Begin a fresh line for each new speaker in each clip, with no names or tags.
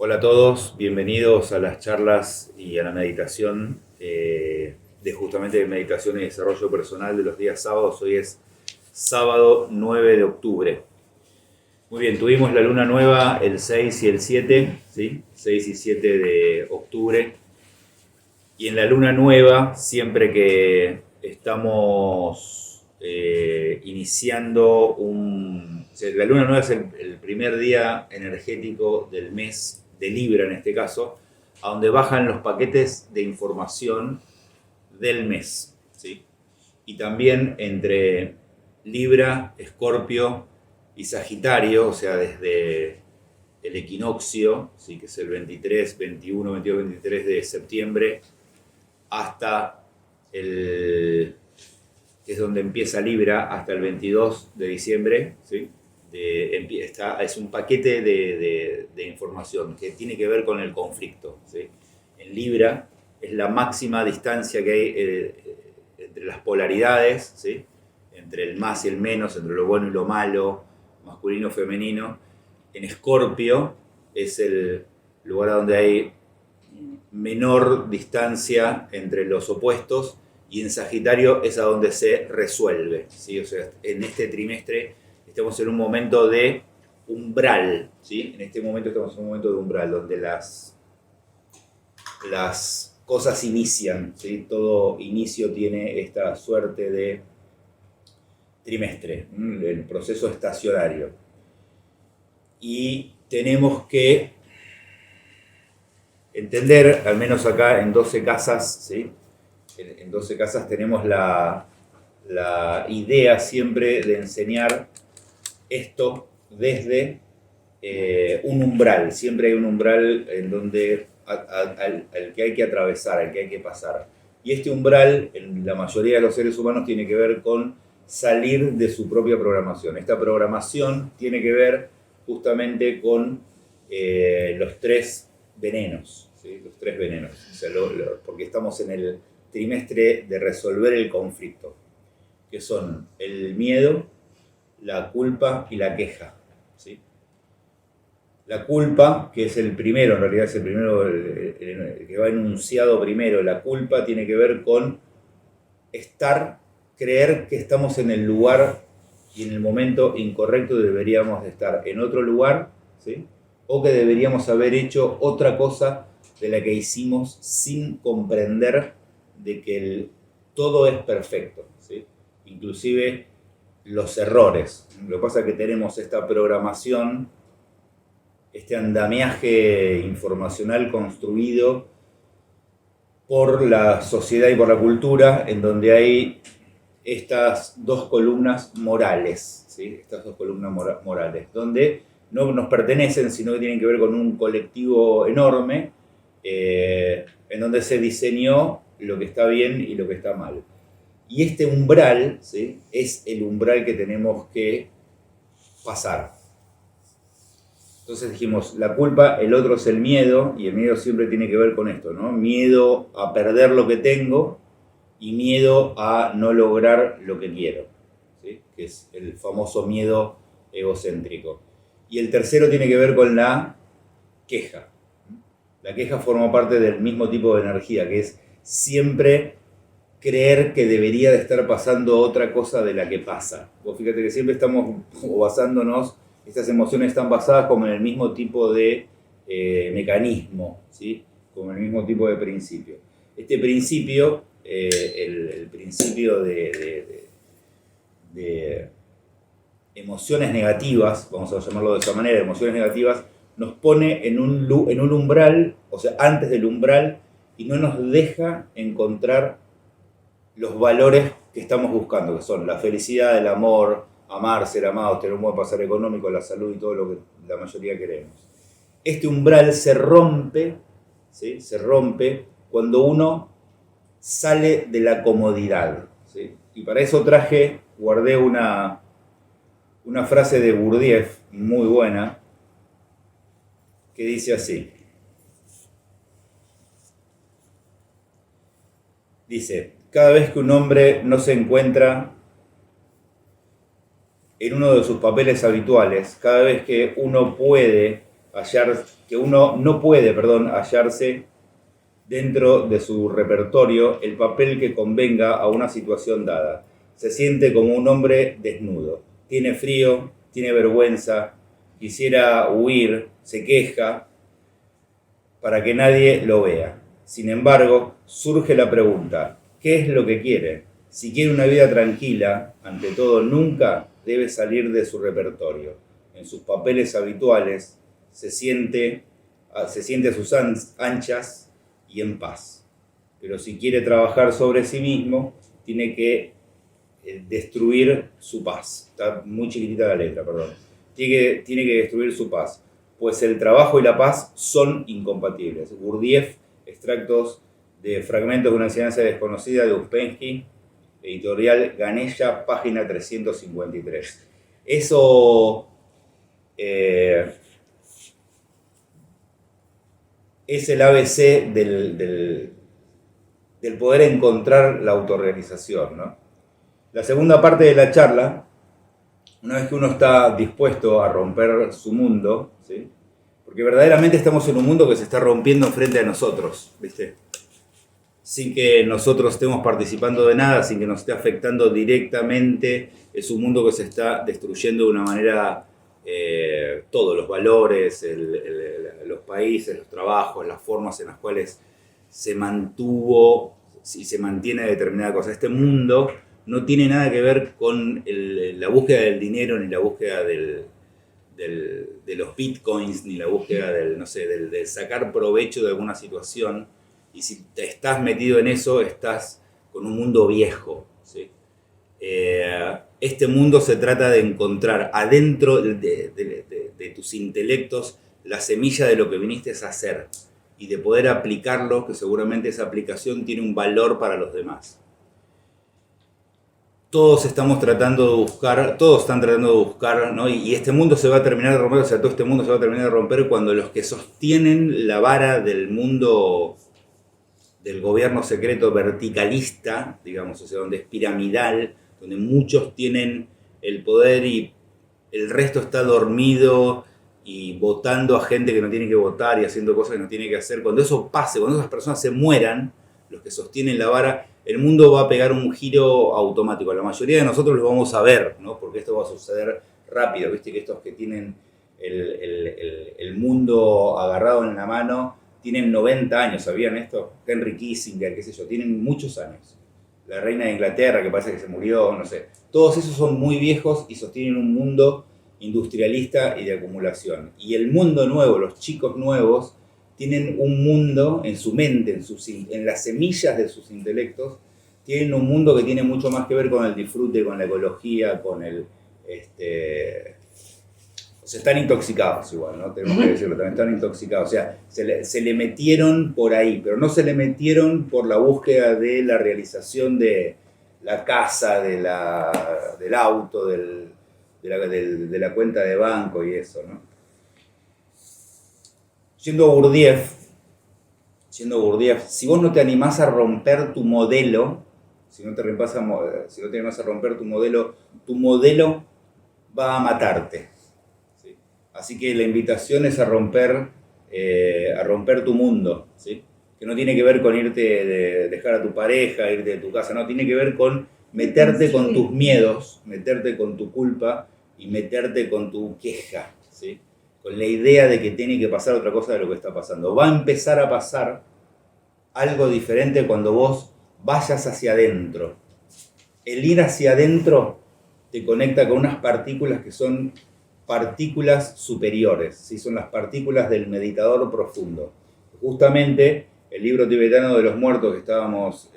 Hola a todos, bienvenidos a las charlas y a la meditación de justamente meditación y desarrollo personal de los días sábados. Hoy es sábado 9 de octubre. Muy bien, tuvimos la luna nueva el 6 y el 7, ¿sí? 6 y 7 de octubre. Y en la luna nueva, siempre que estamos iniciando la luna nueva es el primer día energético del mes de Libra en este caso, a donde bajan los paquetes de información del mes, ¿sí? Y también entre Libra, Escorpio y Sagitario, o sea, desde el equinoccio, ¿sí? Que es el 23, 21, 22, 23 de septiembre, hasta que es donde empieza Libra, hasta el 22 de diciembre, ¿sí? Es un paquete de información que tiene que ver con el conflicto, ¿sí? En Libra es la máxima distancia que hay entre las polaridades, ¿sí? Entre el más y el menos, entre lo bueno y lo malo, masculino y femenino. En Escorpio es el lugar donde hay menor distancia entre los opuestos, y en Sagitario es a donde se resuelve, ¿sí? O sea, en este trimestre estamos en un momento de umbral, ¿sí? En este momento estamos en un momento de umbral donde las cosas inician, ¿sí? Todo inicio tiene esta suerte de trimestre, el proceso estacionario. Y tenemos que entender, al menos acá en 12 casas, ¿sí? En 12 casas tenemos la idea siempre de enseñar esto desde un umbral. Siempre hay un umbral en donde al que hay que atravesar, al que hay que pasar. Y este umbral, en la mayoría de los seres humanos, tiene que ver con salir de su propia programación. Esta programación tiene que ver justamente con los tres venenos, ¿sí? Los tres venenos. O sea, porque estamos en el trimestre de resolver el conflicto, que son el miedo, la culpa y la queja, ¿sí? La culpa, que es el primero, en realidad es el primero, el que va enunciado primero, la culpa tiene que ver con creer que estamos en el lugar y en el momento incorrecto, deberíamos de estar en otro lugar, ¿sí? O que deberíamos haber hecho otra cosa de la que hicimos sin comprender de que todo es perfecto, ¿sí? Inclusive los errores. Lo que pasa es que tenemos esta programación, este andamiaje informacional construido por la sociedad y por la cultura, en donde hay estas dos columnas morales, ¿sí? Estas dos columnas morales, donde no nos pertenecen, sino que tienen que ver con un colectivo enorme, en donde se diseñó lo que está bien y lo que está mal. Y este umbral, ¿sí? Es el umbral que tenemos que pasar. Entonces dijimos, la culpa, el otro es el miedo, y el miedo siempre tiene que ver con esto, ¿no? Miedo a perder lo que tengo y miedo a no lograr lo que quiero, ¿sí? Que es el famoso miedo egocéntrico. Y el tercero tiene que ver con la queja. La queja forma parte del mismo tipo de energía, que es siempre creer que debería de estar pasando otra cosa de la que pasa. Vos fíjate que siempre estamos basándonos, estas emociones están basadas como en el mismo tipo de mecanismo, ¿sí? Como en el mismo tipo de principio. Este principio, el principio de emociones negativas, vamos a llamarlo de esa manera, emociones negativas, nos pone en un umbral, o sea, antes del umbral, y no nos deja encontrar los valores que estamos buscando, que son la felicidad, el amor, amar, ser amados, tener un buen pasar económico, la salud y todo lo que la mayoría queremos. Este umbral se rompe, ¿sí? Se rompe cuando uno sale de la comodidad, ¿sí? Y para eso guardé una frase de Gurdjieff muy buena, que dice así. Dice, cada vez que un hombre no se encuentra en uno de sus papeles habituales, cada vez que uno puede que uno no puede, hallarse dentro de su repertorio el papel que convenga a una situación dada. Se siente como un hombre desnudo. Tiene frío, tiene vergüenza, quisiera huir, se queja para que nadie lo vea. Sin embargo, surge la pregunta, ¿qué es lo que quiere? Si quiere una vida tranquila, ante todo, nunca debe salir de su repertorio. En sus papeles habituales se siente a sus anchas y en paz. Pero si quiere trabajar sobre sí mismo, tiene que destruir su paz. Está muy chiquitita la letra, perdón. Tiene que destruir su paz, pues el trabajo y la paz son incompatibles. Gurdjieff, extractos de fragmentos de una enseñanza desconocida de Uspensky, editorial Ganesha, página 353. Eso es el ABC del poder encontrar la autorrealización, ¿no? La segunda parte de la charla, una vez que uno está dispuesto a romper su mundo, ¿sí? Porque verdaderamente estamos en un mundo que se está rompiendo enfrente de nosotros, ¿viste? Sin que nosotros estemos participando de nada, sin que nos esté afectando directamente, es un mundo que se está destruyendo de una manera, todos los valores, los países, los trabajos, las formas en las cuales se mantuvo y se mantiene determinada cosa. Este mundo no tiene nada que ver con la búsqueda del dinero, ni la búsqueda de los bitcoins, ni la búsqueda del sacar provecho de alguna situación. Y si te estás metido en eso, estás con un mundo viejo, ¿sí? Este mundo se trata de encontrar adentro de tus intelectos la semilla de lo que viniste a hacer y de poder aplicarlo, que seguramente esa aplicación tiene un valor para los demás. Todos están tratando de buscar, ¿no? Y este mundo se va a terminar de romper, o sea, todo este mundo se va a terminar de romper cuando los que sostienen la vara del mundo del gobierno secreto verticalista, digamos, o sea, donde es piramidal, donde muchos tienen el poder y el resto está dormido y votando a gente que no tiene que votar y haciendo cosas que no tiene que hacer. Cuando eso pase, cuando esas personas se mueran, los que sostienen la vara, el mundo va a pegar un giro automático. La mayoría de nosotros lo vamos a ver, ¿no? Porque esto va a suceder rápido. Viste que estos que tienen el mundo agarrado en la mano tienen 90 años, ¿sabían esto? Henry Kissinger, qué sé yo, tienen muchos años. La reina de Inglaterra, que parece que se murió, no sé. Todos esos son muy viejos y sostienen un mundo industrialista y de acumulación. Y el mundo nuevo, los chicos nuevos, tienen un mundo en su mente, en las semillas de sus intelectos, tienen un mundo que tiene mucho más que ver con el disfrute, con la ecología, con el... O sea, están intoxicados igual, ¿no? Tenemos que decirlo, también están intoxicados. O sea, se le metieron por ahí, pero no se le metieron por la búsqueda de la realización de la casa, del auto, de la cuenta de banco y eso, ¿no? Siendo Gurdjieff, si vos no te animás a romper tu modelo, si no te animás a romper tu modelo va a matarte. Así que la invitación es a romper tu mundo, ¿sí? Que no tiene que ver con dejar a tu pareja, irte de tu casa, no, tiene que ver con meterte con tus miedos, meterte con tu culpa y meterte con tu queja, ¿sí? Con la idea de que tiene que pasar otra cosa de lo que está pasando. Va a empezar a pasar algo diferente cuando vos vayas hacia adentro. El ir hacia adentro te conecta con unas partículas que son partículas superiores, ¿sí? Son las partículas del meditador profundo. Justamente el libro tibetano de los muertos que estamos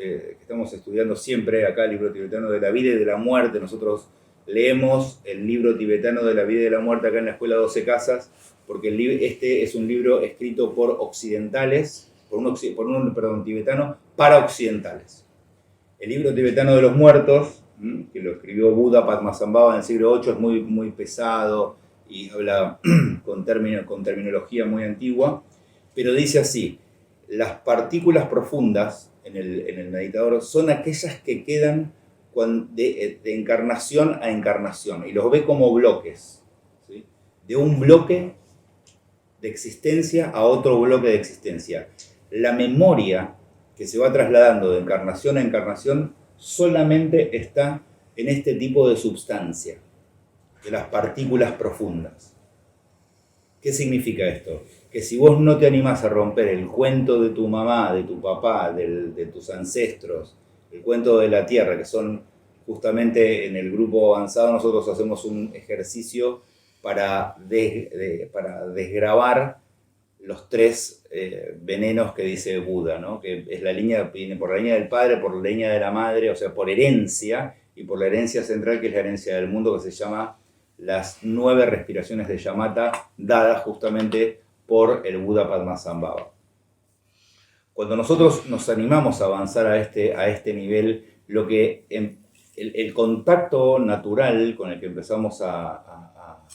estudiando siempre acá, el libro tibetano de la vida y de la muerte, nosotros leemos el libro tibetano de la vida y de la muerte acá en la Escuela 12 Casas, porque este es un libro escrito por occidentales, por un tibetano para occidentales. El libro tibetano de los muertos, que lo escribió Buda Padmasambhava en el siglo VIII, es muy, muy pesado y habla con terminología muy antigua, pero dice así: las partículas profundas en el meditador son aquellas que quedan de encarnación a encarnación, y los ve como bloques, ¿sí? De un bloque de existencia a otro bloque de existencia. La memoria que se va trasladando de encarnación a encarnación solamente está en este tipo de substancia, de las partículas profundas. ¿Qué significa esto? Que si vos no te animás a romper el cuento de tu mamá, de tu papá, de tus ancestros, el cuento de la tierra, que son justamente en el grupo avanzado, nosotros hacemos un ejercicio para desgravar los tres venenos que dice Buda, ¿no? Que es la línea, viene por la línea del padre, por la línea de la madre, o sea, por herencia, y por la herencia central, que es la herencia del mundo, que se llama las 9 respiraciones de Shamatha, dadas justamente por el Buda Padmasambhava. Cuando nosotros nos animamos a avanzar a este nivel, lo que el contacto natural con el que empezamos a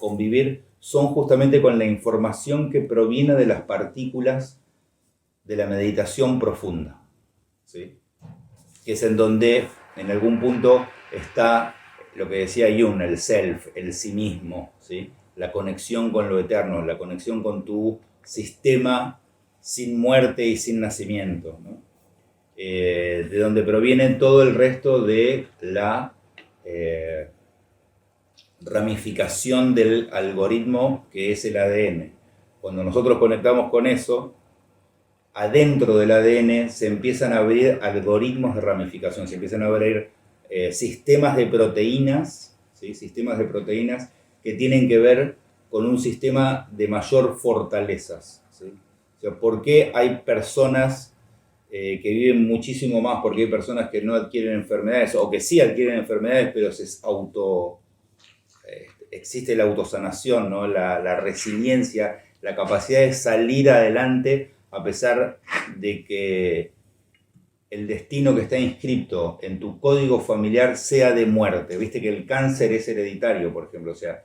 convivir son justamente con la información que proviene de las partículas de la meditación profunda, ¿sí? Que es en donde en algún punto está lo que decía Jung, el self, el sí mismo, ¿sí? La conexión con lo eterno, la conexión con tu sistema sin muerte y sin nacimiento, ¿no? De donde proviene todo el resto de la ramificación del algoritmo que es el ADN. Cuando nosotros conectamos con eso, adentro del ADN se empiezan a abrir algoritmos de ramificación, se empiezan a abrir sistemas de proteínas, ¿sí? Sistemas de proteínas que tienen que ver con un sistema de mayor fortalezas, ¿sí? O sea, ¿por qué hay personas que viven muchísimo más? Porque hay personas que no adquieren enfermedades, o que sí adquieren enfermedades, pero existe la autosanación, ¿no? La resiliencia, la capacidad de salir adelante a pesar de que el destino que está inscrito en tu código familiar sea de muerte. Viste que el cáncer es hereditario, por ejemplo, o sea,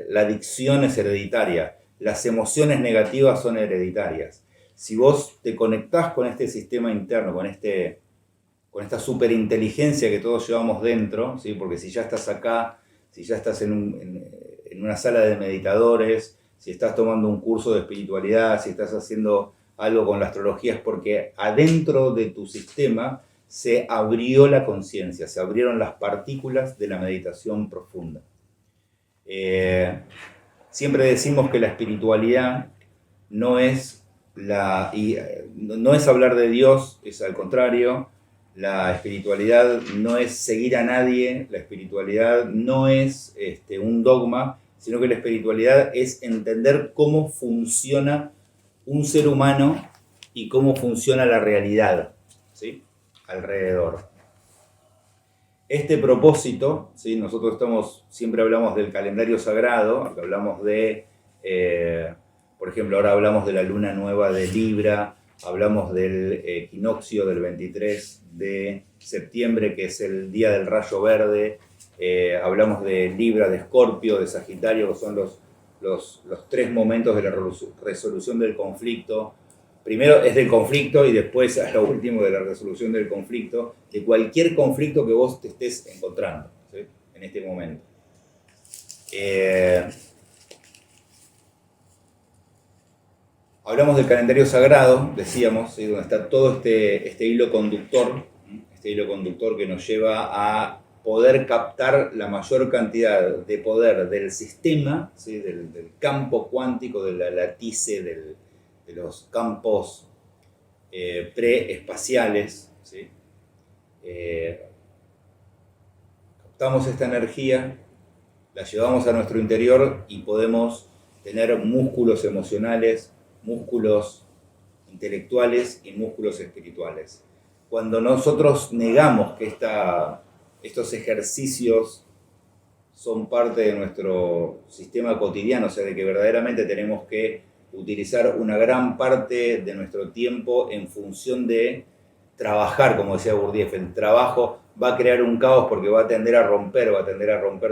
la adicción es hereditaria, las emociones negativas son hereditarias. Si vos te conectás con este sistema interno, con esta superinteligencia que todos llevamos dentro, ¿sí? Porque si ya estás acá, si ya estás en una sala de meditadores, si estás tomando un curso de espiritualidad, si estás haciendo algo con la astrología, es porque adentro de tu sistema se abrió la conciencia, se abrieron las partículas de la meditación profunda. Siempre decimos que la espiritualidad no es hablar de Dios, es al contrario. La espiritualidad no es seguir a nadie, la espiritualidad no es un dogma, sino que la espiritualidad es entender cómo funciona un ser humano y cómo funciona la realidad, ¿sí? Alrededor. Este propósito, ¿sí? Nosotros siempre hablamos del calendario sagrado, hablamos por ejemplo, ahora hablamos de la luna nueva de Libra, hablamos del equinoccio del 23 de septiembre, que es el día del rayo verde, hablamos de Libra, de Escorpio, de Sagitario, que son los 3 momentos de la resolución del conflicto. Primero es del conflicto y después a lo último de la resolución del conflicto, de cualquier conflicto que vos te estés encontrando, ¿sí? En este momento. Hablamos del calendario sagrado, decíamos, ¿sí? Donde está todo este hilo conductor que nos lleva a poder captar la mayor cantidad de poder del sistema, ¿sí? del campo cuántico, de la latice, de los campos preespaciales, ¿sí? Captamos esta energía, la llevamos a nuestro interior y podemos tener músculos emocionales, músculos intelectuales y músculos espirituales. Cuando nosotros negamos que estos ejercicios son parte de nuestro sistema cotidiano, o sea, de que verdaderamente tenemos que utilizar una gran parte de nuestro tiempo en función de trabajar, como decía Gurdjieff, el trabajo va a crear un caos porque va a tender a romper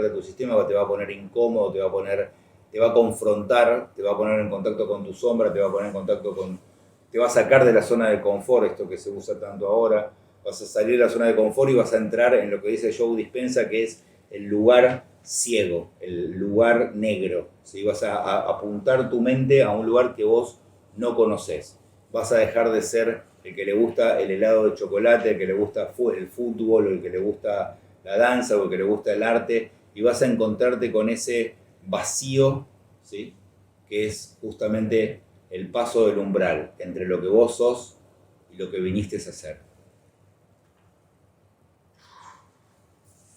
de tu sistema, te va a poner incómodo, te va a confrontar, te va a poner en contacto con tu sombra, te va a sacar de la zona de confort, esto que se usa tanto ahora, vas a salir de la zona de confort y vas a entrar en lo que dice Joe Dispenza, que es el lugar ciego, el lugar negro. ¿Sí? Vas a apuntar tu mente a un lugar que vos no conocés. Vas a dejar de ser el que le gusta el helado de chocolate, el que le gusta el fútbol, o el que le gusta la danza, o el que le gusta el arte, y vas a encontrarte con ese vacío, ¿sí? Que es justamente el paso del umbral entre lo que vos sos y lo que viniste a hacer.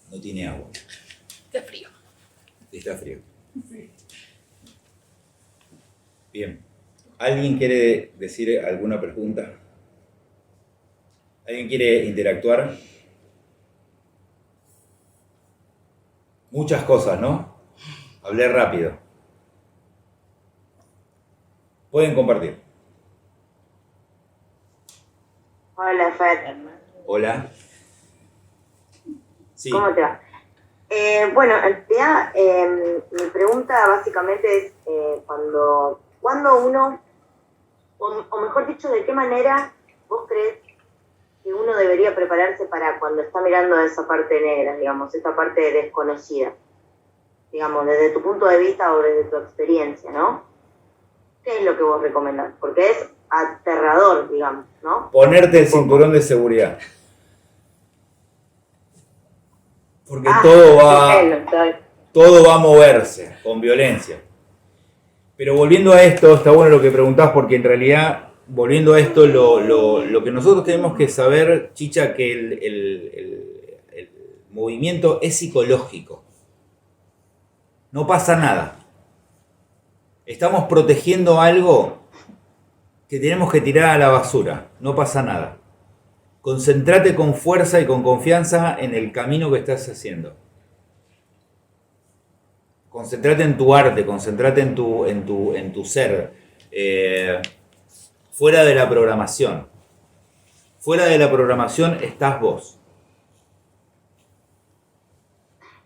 No tiene agua.
Está frío.
Está frío.
Sí.
Bien. ¿Alguien quiere decir alguna pregunta? ¿Alguien quiere interactuar? Muchas cosas, ¿no? Hablé rápido. Pueden compartir.
Hola, Fer.
Hola. Sí.
¿Cómo te va? Bueno, en realidad mi pregunta básicamente es cuando uno, o mejor dicho, ¿de qué manera vos crees que uno debería prepararse para cuando está mirando esa parte negra, digamos, esta parte desconocida? Digamos, desde tu punto de vista o desde tu experiencia, ¿no? ¿Qué es lo que vos recomendás? Porque es aterrador, digamos, ¿no?
Ponerte el cinturón de seguridad. Porque todo va a moverse con violencia. Pero volviendo a esto, está bueno lo que preguntás, porque en realidad, volviendo a esto, lo que nosotros tenemos que saber, Chicha, que el movimiento es psicológico. No pasa nada. Estamos protegiendo algo que tenemos que tirar a la basura. No pasa nada. Concéntrate con fuerza y con confianza en el camino que estás haciendo. Concéntrate en tu arte, concéntrate en tu ser. Fuera de la programación. Fuera de la programación estás vos.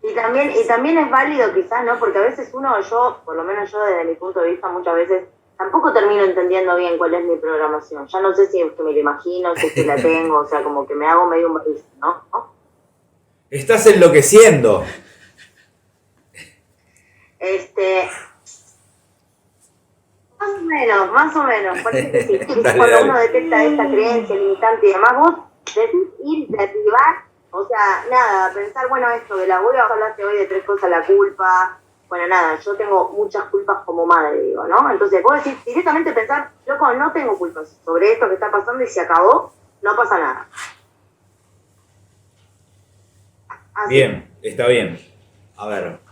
Y también es válido quizás, ¿no? Porque a veces por lo menos yo desde mi punto de vista muchas veces tampoco termino entendiendo bien cuál es mi programación. Ya no sé si es que me lo imagino, si es que la tengo, o sea, como que me hago medio un barrizo, ¿no?
Estás enloqueciendo.
Más o menos, parece que sí.
Dale,
Cuando
dale.
uno detecta esta creencia limitante y demás, vos decís ir, derribar, o sea, nada, pensar, bueno, esto de voy a hablarte hoy de 3 cosas, la culpa, bueno, nada, yo tengo muchas culpas como madre, digo, ¿no? Entonces, vos decís, directamente pensar, loco, no tengo culpas sobre esto que está pasando y se acabó, no pasa nada. Así.
Bien, está bien. A ver,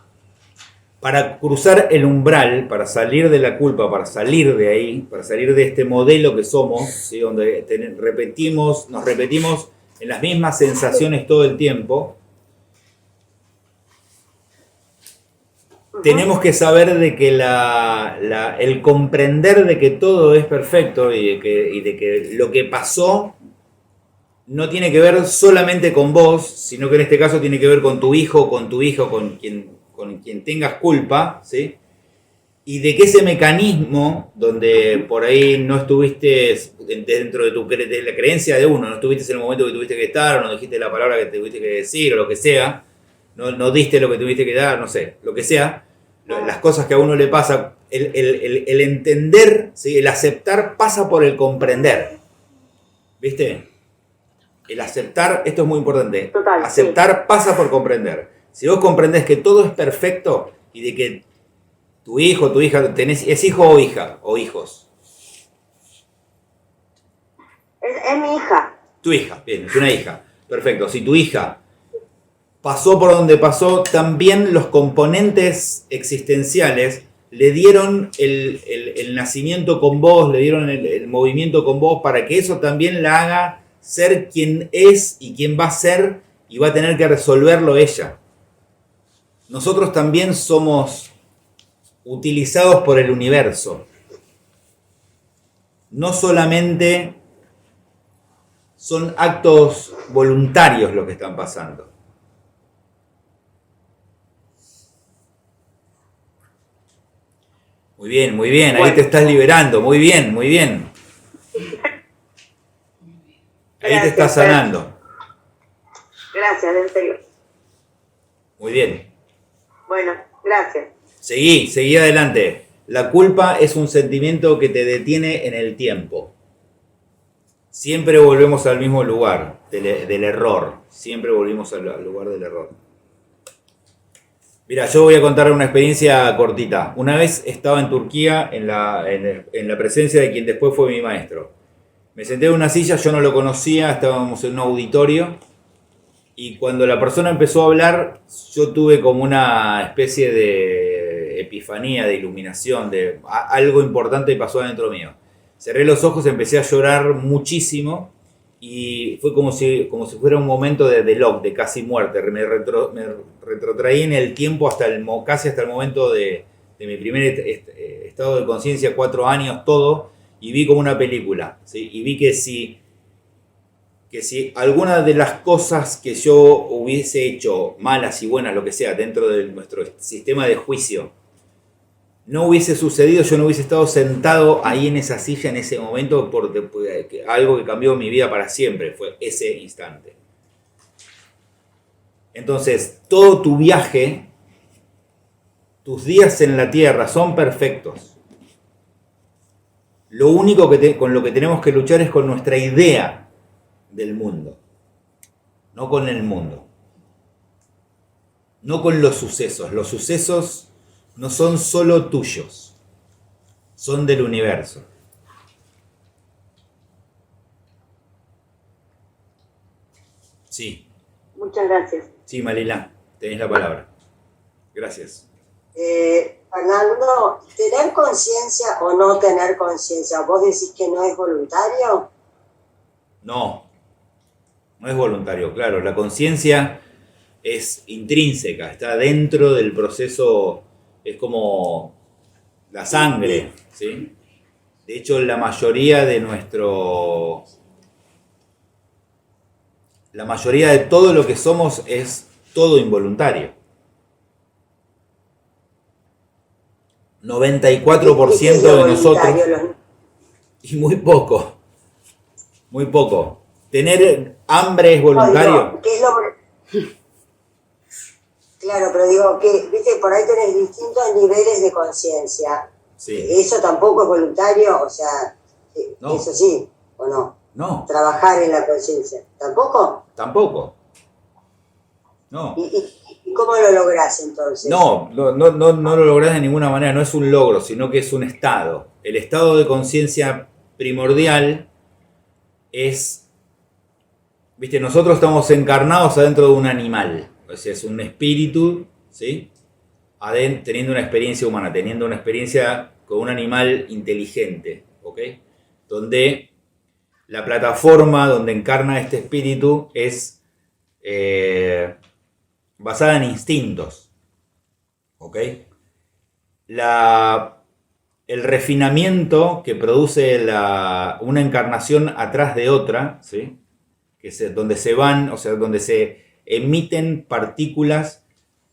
para cruzar el umbral, para salir de la culpa, para salir de ahí, para salir de este modelo que somos, ¿sí? Donde nos repetimos en las mismas sensaciones todo el tiempo, tenemos que saber de que el comprender de que todo es perfecto y de que lo que pasó no tiene que ver solamente con vos, sino que en este caso tiene que ver con tu hijo, con tu hija, con quien tengas culpa, ¿sí? Y de que ese mecanismo donde por ahí no estuviste dentro de la creencia de uno, no estuviste en el momento que tuviste que estar, o no dijiste la palabra que tuviste que decir, o lo que sea, no diste lo que tuviste que dar, no sé, lo que sea, las cosas que a uno le pasa, el entender, ¿sí? El aceptar pasa por el comprender, ¿viste? El aceptar, esto es muy importante,
Total,
aceptar
sí.
pasa por comprender. Si vos comprendés que todo es perfecto y de que tu hijo, tu hija, ¿es hijo o hija? O hijos.
Es mi hija.
Tu hija, bien, es una hija. Perfecto. Si tu hija pasó por donde pasó, también los componentes existenciales le dieron el nacimiento con vos, le dieron el movimiento con vos para que eso también la haga ser quien es y quien va a ser y va a tener que resolverlo ella. Nosotros también somos utilizados por el universo. No solamente son actos voluntarios lo que están pasando. Muy bien, muy bien. Ahí te estás liberando. Muy bien, muy bien. Ahí te estás sanando.
Gracias, en serio.
Muy bien.
Bueno, gracias.
Seguí adelante. La culpa es un sentimiento que te detiene en el tiempo. Siempre volvemos al mismo lugar del error. Siempre volvimos al lugar del error. Mira, yo voy a contar una experiencia cortita. Una vez estaba en Turquía en la presencia de quien después fue mi maestro. Me senté en una silla, yo no lo conocía, estábamos en un auditorio y cuando la persona empezó a hablar, yo tuve como una especie de epifanía, de iluminación, de algo importante pasó adentro mío. Cerré los ojos, empecé a llorar muchísimo y fue como si fuera un momento de lock, de casi muerte. Me retrotraí en el tiempo casi hasta el momento de mi primer estado de conciencia, 4 años, todo, y vi como una película, ¿sí? Y vi que si alguna de las cosas que yo hubiese hecho, malas y buenas, lo que sea, dentro de nuestro sistema de juicio, no hubiese sucedido, yo no hubiese estado sentado ahí en esa silla en ese momento por algo que cambió mi vida para siempre, fue ese instante. Entonces, todo tu viaje, tus días en la tierra son perfectos. Lo único con lo que tenemos que luchar es con nuestra idea del mundo, no con el mundo, no con los sucesos. Los sucesos no son solo tuyos, son del universo. Sí.
Muchas gracias.
Sí, Malila, tenés la palabra. Gracias.
Fernando, ¿tener conciencia o no tener conciencia? ¿Vos decís que no es voluntario?
No es voluntario, claro. La conciencia es intrínseca, está dentro del proceso, es como la sangre, ¿sí? De hecho, la mayoría de todo lo que somos es todo involuntario. 94% de nosotros, y muy poco. Tener hambre es voluntario.
No, ¿qué es lo... Claro, pero digo que, viste, por ahí tenés distintos niveles de conciencia.
Sí.
Eso tampoco es voluntario, o sea,
No.
Eso sí, ¿o no?
No.
Trabajar en la conciencia. ¿Tampoco?
Tampoco. No.
¿Y cómo lo lográs entonces?
No lo lográs de ninguna manera, no es un logro, sino que es un estado. El estado de conciencia primordial es, viste, nosotros estamos encarnados adentro de un animal, o sea, es un espíritu, ¿sí? Teniendo una experiencia humana, teniendo una experiencia con un animal inteligente, ¿ok? Donde la plataforma donde encarna este espíritu es basada en instintos, ¿ok? El refinamiento que produce una encarnación atrás de otra, ¿sí? Donde se emiten partículas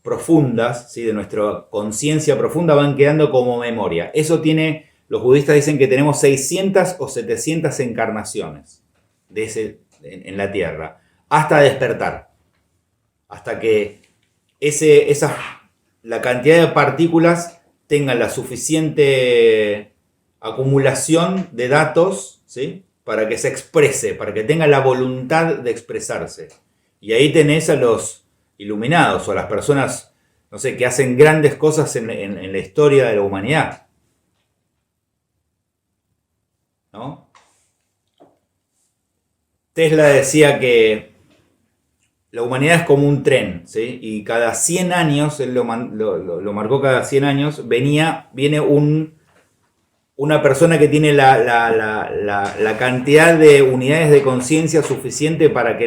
profundas, ¿sí? De nuestra conciencia profunda, van quedando como memoria. Eso los budistas dicen que tenemos 600 o 700 encarnaciones en la Tierra, hasta despertar. Hasta que la cantidad de partículas tengan la suficiente acumulación de datos, ¿sí? Para que se exprese, para que tenga la voluntad de expresarse. Y ahí tenés a los iluminados o a las personas, no sé, que hacen grandes cosas en la historia de la humanidad, ¿no? Tesla decía que la humanidad es como un tren, ¿sí? Y cada 100 años, él lo marcó cada 100 años, viene una persona que tiene la cantidad de unidades de conciencia suficiente para que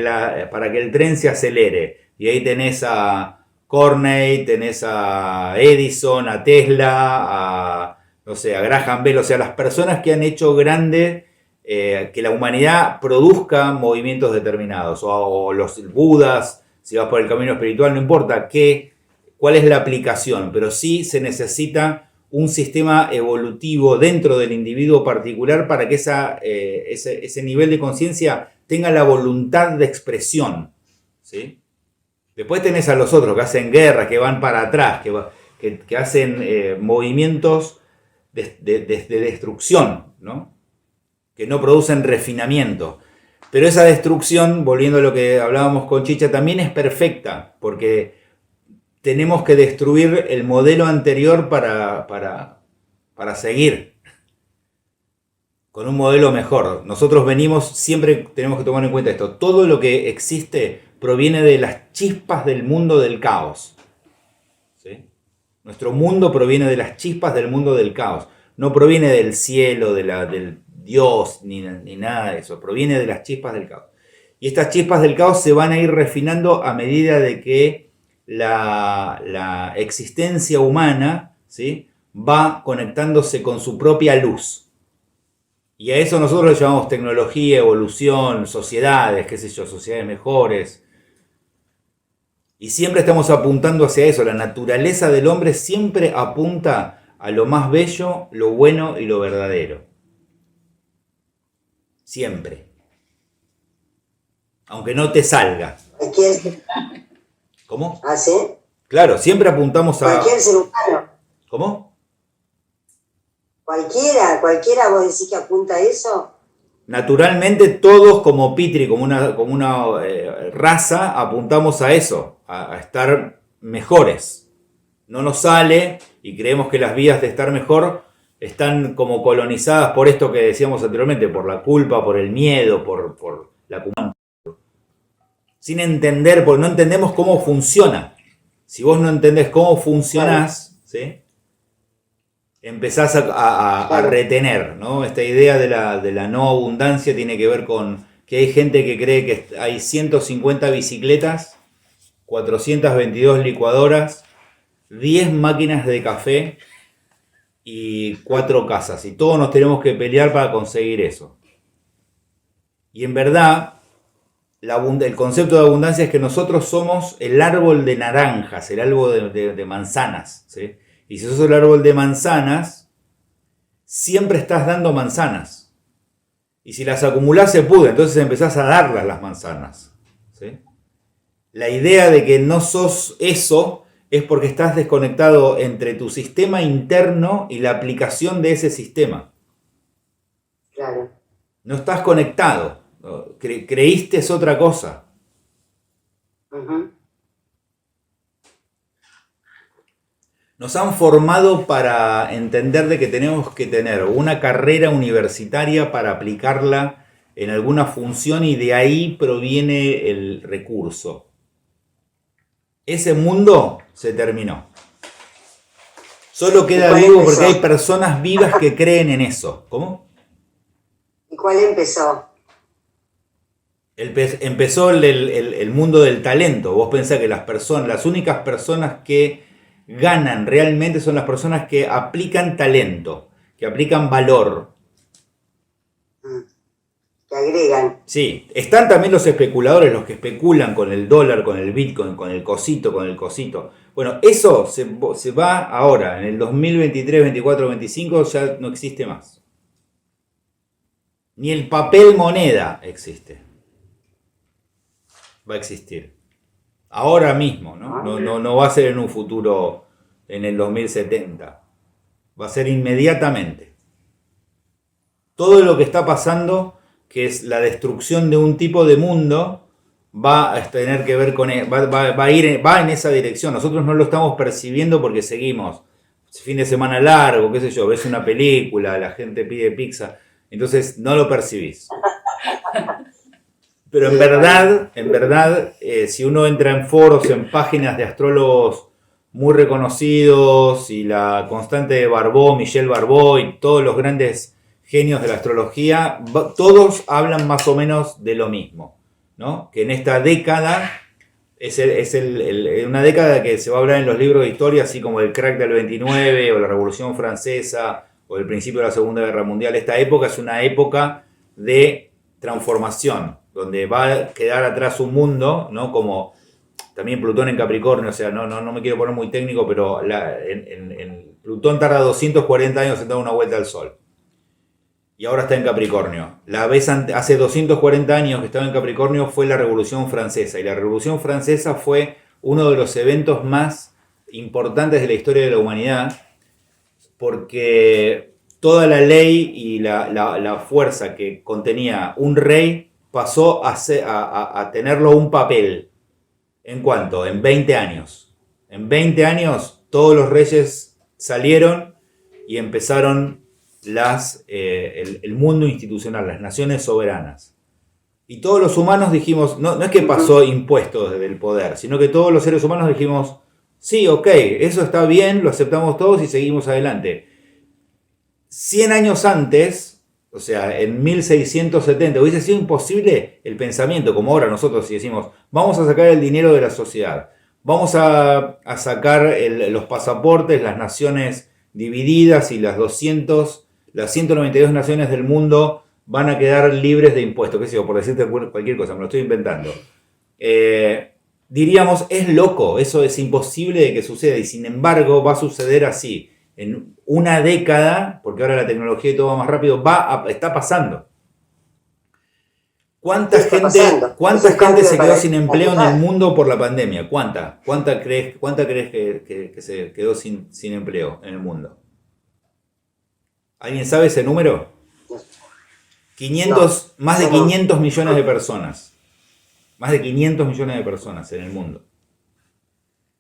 el tren se acelere. Y ahí tenés a Corney, tenés a Edison, a Tesla, no sé, a Graham Bell, o sea, las personas que han hecho grande que la humanidad produzca movimientos determinados, o los budas, si vas por el camino espiritual, no importa cuál es la aplicación, pero sí se necesita un sistema evolutivo dentro del individuo particular para que ese nivel de conciencia tenga la voluntad de expresión, ¿sí? Después tenés a los otros que hacen guerra, que van para atrás, que hacen movimientos de destrucción, ¿no? Que no producen refinamiento. Pero esa destrucción, volviendo a lo que hablábamos con Chicha, también es perfecta, porque tenemos que destruir el modelo anterior para seguir con un modelo mejor. Nosotros siempre tenemos que tomar en cuenta esto, todo lo que existe proviene de las chispas del mundo del caos. ¿Sí? Nuestro mundo proviene de las chispas del mundo del caos. No proviene del cielo, del Dios, ni nada de eso. Proviene de las chispas del caos. Y estas chispas del caos se van a ir refinando a medida de que la existencia humana, ¿sí?, va conectándose con su propia luz. Y a eso nosotros le llamamos tecnología, evolución, sociedades, qué sé yo, sociedades mejores. Y siempre estamos apuntando hacia eso. La naturaleza del hombre siempre apunta a lo más bello, lo bueno y lo verdadero. Siempre. Aunque no te salga. ¿Cómo?
¿Ah, sí?
Claro, siempre apuntamos a...
Cualquier ser humano.
¿Cómo?
Cualquiera, vos decís que apunta a eso.
Naturalmente todos como Pitri, como una raza, apuntamos a eso, a estar mejores. No nos sale y creemos que las vías de estar mejor están como colonizadas por esto que decíamos anteriormente, por la culpa, por el miedo, por la culpa. Sin entender, porque no entendemos cómo funciona. Si vos no entendés cómo funcionás, ¿sí?, empezás a retener, ¿no? Esta idea de la no abundancia tiene que ver con que hay gente que cree que hay 150 bicicletas, 422 licuadoras, 10 máquinas de café y 4 casas. Y todos nos tenemos que pelear para conseguir eso. Y en verdad, el concepto de abundancia es que nosotros somos el árbol de naranjas, el árbol de manzanas, ¿sí? Y si sos el árbol de manzanas, siempre estás dando manzanas. Y si las acumulás se pudre, entonces empezás a darlas las manzanas. ¿Sí? La idea de que no sos eso es porque estás desconectado entre tu sistema interno y la aplicación de ese sistema.
Claro.
No estás conectado. Creíste es otra cosa.
Uh-huh.
Nos han formado para entender de que tenemos que tener una carrera universitaria para aplicarla en alguna función y de ahí proviene el recurso. Ese mundo se terminó. Solo queda vivo porque hay personas vivas que creen en eso. ¿Cómo?
¿Y cuál empezó?
Empezó el mundo del talento. Vos pensás que las únicas personas que ganan realmente son las personas que aplican talento, que aplican valor.
Que agregan.
Sí, están también los especuladores, los que especulan con el dólar, con el bitcoin, con el cosito. Bueno, eso se va ahora, en el 2023, 24, 25 ya no existe más. Ni el papel moneda existe. Va a existir. Ahora mismo, ¿no? No va a ser en un futuro, en el 2070. Va a ser inmediatamente. Todo lo que está pasando, que es la destrucción de un tipo de mundo, va a tener que ver con... va en esa dirección. Nosotros no lo estamos percibiendo porque seguimos. Fin de semana largo, qué sé yo, ves una película, la gente pide pizza, entonces no lo percibís. Pero en verdad, si uno entra en foros, en páginas de astrólogos muy reconocidos, y la constante de Barbó, Michel Barbó y todos los grandes genios de la astrología, todos hablan más o menos de lo mismo, ¿no? Que en esta década es una década que se va a hablar en los libros de historia, así como el crack del 29 o la Revolución Francesa o el principio de la Segunda Guerra Mundial. Esta época es una época de transformación, donde va a quedar atrás un mundo, ¿no? Como también Plutón en Capricornio, o sea, no me quiero poner muy técnico, pero Plutón tarda 240 años en dar una vuelta al Sol. Y ahora está en Capricornio. La vez hace 240 años que estaba en Capricornio fue la Revolución Francesa. Y la Revolución Francesa fue uno de los eventos más importantes de la historia de la humanidad, porque toda la ley y la fuerza que contenía un rey pasó a tenerlo un papel. ¿En cuánto? En 20 años. En 20 años todos los reyes salieron y empezaron el mundo institucional, las naciones soberanas. Y todos los humanos dijimos, no es que pasó impuestos desde el poder, sino que todos los seres humanos dijimos, sí, ok, eso está bien, lo aceptamos todos y seguimos adelante. 100 años antes, o sea, en 1670, hubiese sido imposible el pensamiento, como ahora nosotros si decimos, vamos a sacar el dinero de la sociedad, vamos a sacar los pasaportes, las naciones divididas y las 192 naciones del mundo van a quedar libres de impuestos, qué sé yo, por decirte cualquier cosa, me lo estoy inventando. Diríamos, es loco, eso es imposible de que suceda, y sin embargo va a suceder así. En una década, porque ahora la tecnología y todo va más rápido, está pasando. ¿Cuánta gente se quedó sin empleo en el mundo por la pandemia? ¿Cuánta crees que se quedó sin empleo en el mundo? ¿Alguien sabe ese número? Más de 500 millones de personas. Más de 500 millones de personas en el mundo.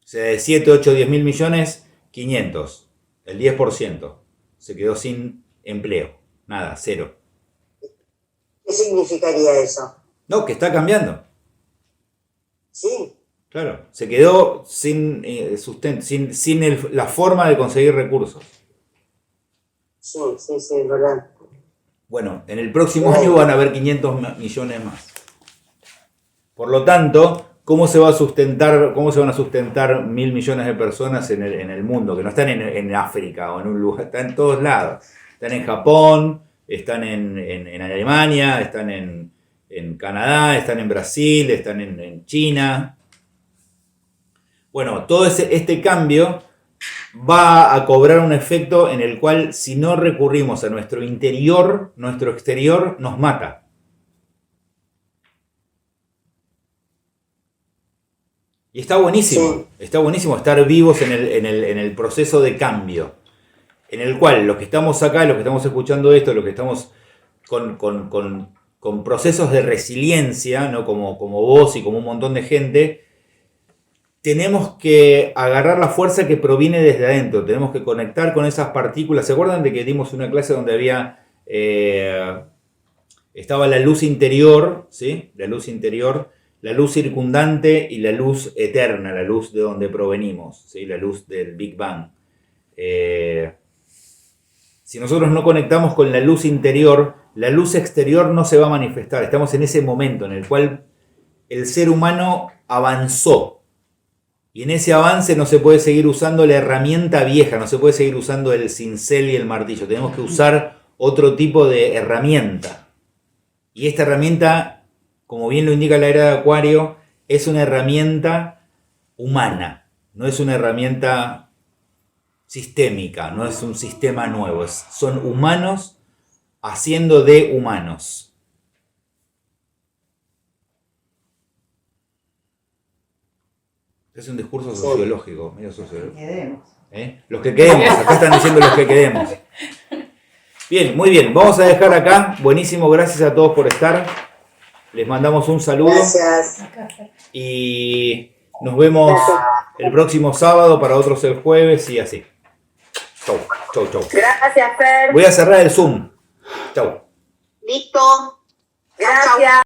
O sea, de 7, 8, 10 mil millones, 500. El 10% se quedó sin empleo. Nada, cero.
¿Qué significaría eso?
No, que está cambiando.
Sí.
Claro, se quedó sin sustento, sin la forma de conseguir recursos.
Sí, es verdad.
Bueno, en el próximo año van a haber 500 millones más. Por lo tanto, ¿cómo se van a sustentar 1.000 millones de personas en el mundo? Que no están en África o en un lugar, están en todos lados. Están en Japón, están en Alemania, están en Canadá, están en Brasil, están en China. Bueno, todo este cambio va a cobrar un efecto en el cual, si no recurrimos a nuestro interior, nuestro exterior nos mata. Y está buenísimo estar vivos en el proceso de cambio, en el cual los que estamos acá, los que estamos escuchando esto, los que estamos con procesos de resiliencia, ¿no? como vos y como un montón de gente, tenemos que agarrar la fuerza que proviene desde adentro, tenemos que conectar con esas partículas. ¿Se acuerdan de que dimos una clase donde estaba la luz interior, ¿sí? La luz interior, la luz circundante y la luz eterna, la luz de donde provenimos, ¿sí? La luz del Big Bang. Si nosotros no conectamos con la luz interior, la luz exterior no se va a manifestar. Estamos en ese momento en el cual el ser humano avanzó. Y en ese avance no se puede seguir usando la herramienta vieja, no se puede seguir usando el cincel y el martillo. Tenemos que usar otro tipo de herramienta. Y esta herramienta, como bien lo indica la era de Acuario, es una herramienta humana. No es una herramienta sistémica, no es un sistema nuevo. Son humanos haciendo de humanos. Es un discurso sociológico, medio sociológico. Los que quedemos, acá están diciendo los que quedemos. Bien, muy bien, vamos a dejar acá. Buenísimo, gracias a todos por estar. Les mandamos un saludo.
Gracias.
Y nos vemos el próximo sábado, para otros el jueves y así. Chau.
Gracias, Fer.
Voy a cerrar el Zoom. Chau.
Listo. Gracias.